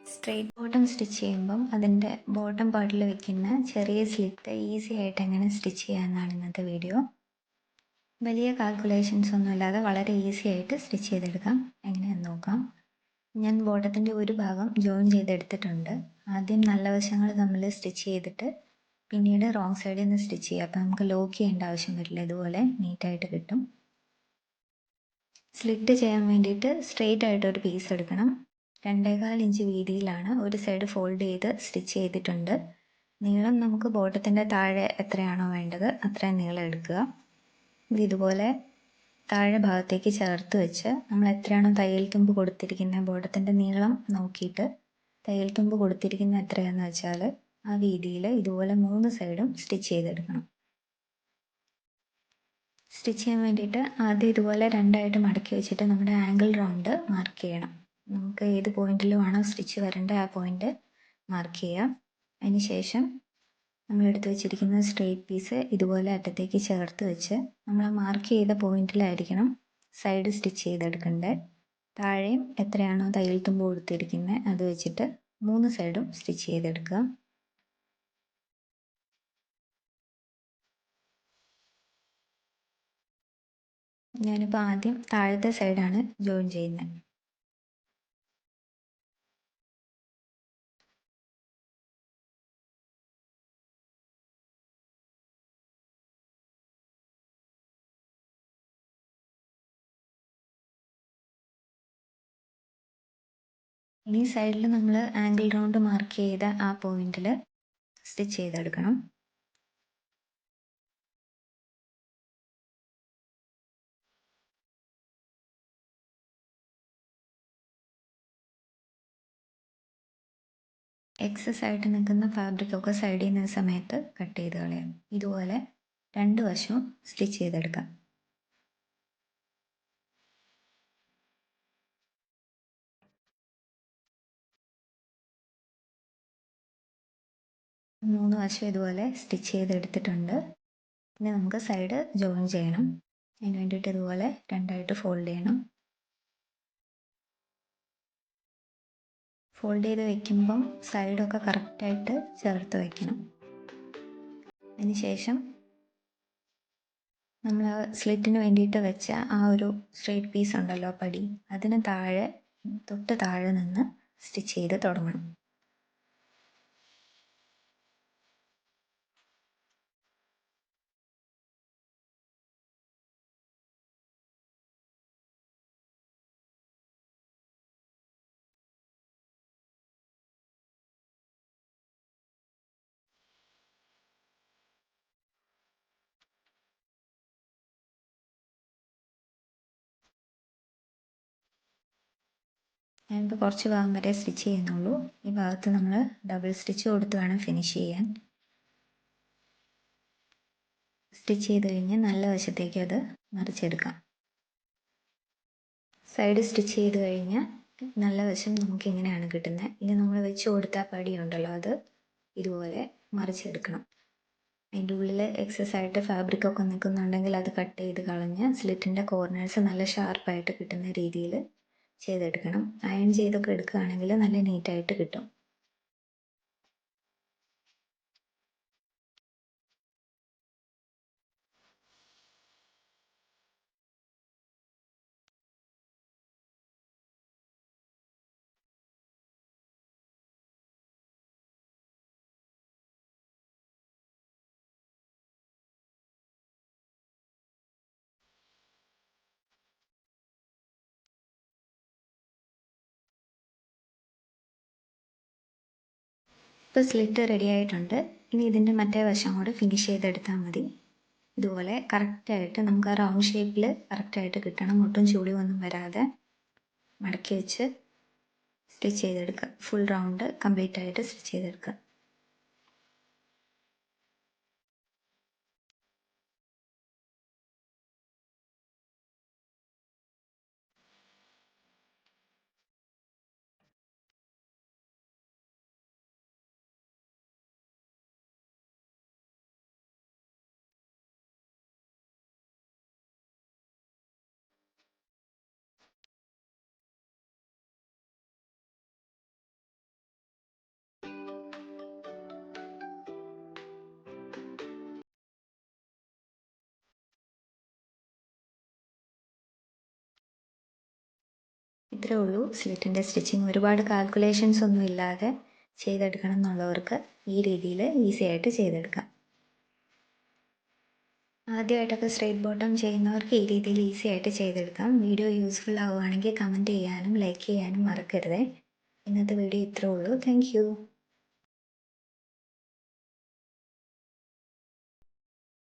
Straight bottom stitch ചെയ്യുമ്പം അതിൻ്റെ bottom പാർട്ടിൽ വെക്കുന്ന ചെറിയ സ്ലിറ്റ് ഈസി ആയിട്ട് എങ്ങനെ സ്റ്റിച്ച് ചെയ്യാമെന്നാണ് ഇന്നത്തെ വീഡിയോ. വലിയ കാൽക്കുലേഷൻസ് ഒന്നുമില്ലാതെ വളരെ ഈസി ആയിട്ട് സ്റ്റിച്ച് ചെയ്തെടുക്കാം. എങ്ങനെയാണെന്ന് നോക്കാം. ഞാൻ ബോട്ടത്തിൻ്റെ ഒരു ഭാഗം ജോയിൻ ചെയ്തെടുത്തിട്ടുണ്ട്. ആദ്യം നല്ല വശങ്ങൾ തമ്മിൽ സ്റ്റിച്ച് ചെയ്തിട്ട് പിന്നീട് റോങ് സൈഡിൽ നിന്ന് സ്റ്റിച്ച് ചെയ്യുക. അപ്പോൾ നമുക്ക് ലോക്ക് ചെയ്യേണ്ട ആവശ്യം വരില്ല. ഇതുപോലെ നീറ്റായിട്ട് കിട്ടും. സ്ലിറ്റ് ചെയ്യാൻ വേണ്ടിയിട്ട് സ്ട്രെയിറ്റ് ആയിട്ടൊരു പീസ് എടുക്കണം. 2.25 ഇഞ്ച് വീതിയിലാണ് ഒരു സൈഡ് ഫോൾഡ് ചെയ്ത് സ്റ്റിച്ച് ചെയ്തിട്ടുണ്ട്. നീളം നമുക്ക് ബോട്ടത്തിൻ്റെ താഴെ എത്രയാണോ വേണ്ടത് അത്രയും നീളം എടുക്കുക. ഇതുപോലെ താഴെ ഭാഗത്തേക്ക് ചേർത്ത് വെച്ച് നമ്മൾ എത്രയാണോ തയ്യൽ തുമ്പ് കൊടുത്തിരിക്കുന്ന ബോട്ടത്തിൻ്റെ നീളം നോക്കിയിട്ട് തയ്യൽ തുമ്പ് കൊടുത്തിരിക്കുന്ന എത്രയാണെന്ന് വെച്ചാൽ ആ വീതിയിൽ ഇതുപോലെ 3 സൈഡും സ്റ്റിച്ച് ചെയ്തെടുക്കണം. സ്റ്റിച്ച് ചെയ്യാൻ വേണ്ടിയിട്ട് ആദ്യം ഇതുപോലെ രണ്ടായിട്ട് മടക്കി വെച്ചിട്ട് നമ്മുടെ ആംഗിൾ റൗണ്ട് മാർക്ക് ചെയ്യണം. നമുക്ക് ഏത് പോയിന്റിലുമാണോ സ്റ്റിച്ച് വരേണ്ട ആ പോയിന്റ് മാർക്ക് ചെയ്യാം. അതിന് ശേഷം നമ്മൾ എടുത്ത് വെച്ചിരിക്കുന്ന സ്ട്രെയിറ്റ് പീസ് ഇതുപോലെ അറ്റത്തേക്ക് ചേർത്ത് വെച്ച് നമ്മൾ മാർക്ക് ചെയ്ത പോയിന്റിലായിരിക്കണം സൈഡ് സ്റ്റിച്ച് ചെയ്തെടുക്കേണ്ടത്. താഴെയും എത്രയാണോ തയ്യൽ തുമ്പ് കൊടുത്തിരിക്കുന്നത് അത് വെച്ചിട്ട് 3 സൈഡും സ്റ്റിച്ച് ചെയ്തെടുക്കുക. ഞാനിപ്പോൾ ആദ്യം താഴത്തെ സൈഡാണ് ജോയിൻ ചെയ്യുന്നത്. ഇനി സൈഡിൽ നമ്മൾ ആംഗിൾ റൗണ്ട് മാർക്ക് ചെയ്ത ആ പോയിന്റിൽ സ്റ്റിച്ച് ചെയ്തെടുക്കണം. എക്സസ് ആയിട്ട് നിൽക്കുന്ന ഫാബ്രിക്കൊക്കെ സൈഡിൽ നിന്ന് സമയത്ത് കട്ട് ചെയ്ത് കളയാം. ഇതുപോലെ 2 വശവും സ്റ്റിച്ച് ചെയ്തെടുക്കാം. മൂന്ന് വശം ഇതുപോലെ സ്റ്റിച്ച് ചെയ്തെടുത്തിട്ടുണ്ട്. ഇനി നമുക്ക് സൈഡ് ജോയിൻ ചെയ്യണം. അതിന് വേണ്ടിയിട്ട് ഇതുപോലെ രണ്ടായിട്ട് ഫോൾഡ് ചെയ്യണം. ഫോൾഡ് ചെയ്ത് വെക്കുമ്പം സൈഡൊക്കെ കറക്റ്റായിട്ട് ചേർത്ത് വയ്ക്കണം. അതിന് ശേഷം നമ്മൾ സ്ലിറ്റിന് വേണ്ടിയിട്ട് വെച്ച ആ ഒരു സ്ട്രെയിറ്റ് പീസ് ഉണ്ടല്ലോ, പടി, അതിന് താഴെ തൊട്ട് താഴെ നിന്ന് സ്റ്റിച്ച് ചെയ്ത് തുടങ്ങണം. ഞാനിപ്പോൾ കുറച്ച് ഭാഗം വരെ സ്റ്റിച്ച് ചെയ്യുന്നുള്ളൂ. ഈ ഭാഗത്ത് നമ്മൾ ഡബിൾ സ്റ്റിച്ച് കൊടുത്ത് വേണം ഫിനിഷ് ചെയ്യാൻ. സ്റ്റിച്ച് ചെയ്ത് കഴിഞ്ഞ് നല്ല വശത്തേക്ക് അത് മറിച്ചെടുക്കാം. സൈഡ് സ്റ്റിച്ച് ചെയ്ത് കഴിഞ്ഞാൽ നല്ല വശം നമുക്ക് ഇങ്ങനെയാണ് കിട്ടുന്നത്. ഇനി നമ്മൾ വെച്ച് കൊടുത്ത പടി ഉണ്ടല്ലോ, അത് ഇതുപോലെ മറിച്ചെടുക്കണം. അതിൻ്റെ ഉള്ളിൽ എക്സസ് ആയിട്ട് ഫാബ്രിക്കൊക്കെ നിൽക്കുന്നുണ്ടെങ്കിൽ അത് കട്ട് ചെയ്ത് കളഞ്ഞ് സ്ലിറ്റിൻ്റെ കോർണേഴ്സ് നല്ല ഷാർപ്പായിട്ട് കിട്ടുന്ന രീതിയിൽ ചെയ്തെടുക്കണം. അയൺ ചെയ്തൊക്കെ എടുക്കുകയാണെങ്കിൽ നല്ല നീറ്റായിട്ട് കിട്ടും. ഇപ്പോൾ സ്ലിറ്റ് റെഡി ആയിട്ടുണ്ട്. ഇനി ഇതിൻ്റെ മറ്റേ വശം കൂടെ ഫിനിഷ് ചെയ്തെടുത്താൽ മതി. ഇതുപോലെ കറക്റ്റായിട്ട് നമുക്ക് ആ റൗണ്ട് ഷേപ്പിൽ കറക്റ്റായിട്ട് കിട്ടണം. ഒട്ടും ചുളിവൊന്നും വരാതെ മടക്കി വെച്ച് സ്റ്റിച്ച് ചെയ്തെടുക്കുക. ഫുൾ റൗണ്ട് കംപ്ലീറ്റ് ആയിട്ട് സ്റ്റിച്ച് ചെയ്തെടുക്കുക. ഇത്രേ ഉള്ളൂ സ്ലിറ്റിൻ്റെ സ്റ്റിച്ചിങ്. ഒരുപാട് കാൽക്കുലേഷൻസ് ഒന്നും ഇല്ലാതെ ചെയ്തെടുക്കണം എന്നുള്ളവർക്ക് ഈ രീതിയിൽ ഈസി ആയിട്ട് ചെയ്തെടുക്കാം. ആദ്യമായിട്ടൊക്കെ സ്ട്രെയിറ്റ് ബോട്ടം ചെയ്യുന്നവർക്ക് ഈ രീതിയിൽ ഈസി ആയിട്ട് ചെയ്തെടുക്കാം. വീഡിയോ യൂസ്ഫുൾ ആവുകയാണെങ്കിൽ കമൻറ്റ് ചെയ്യാനും ലൈക്ക് ചെയ്യാനും മറക്കരുതേ. ഇന്നത്തെ വീഡിയോ ഇത്രേ ഉള്ളൂ. താങ്ക്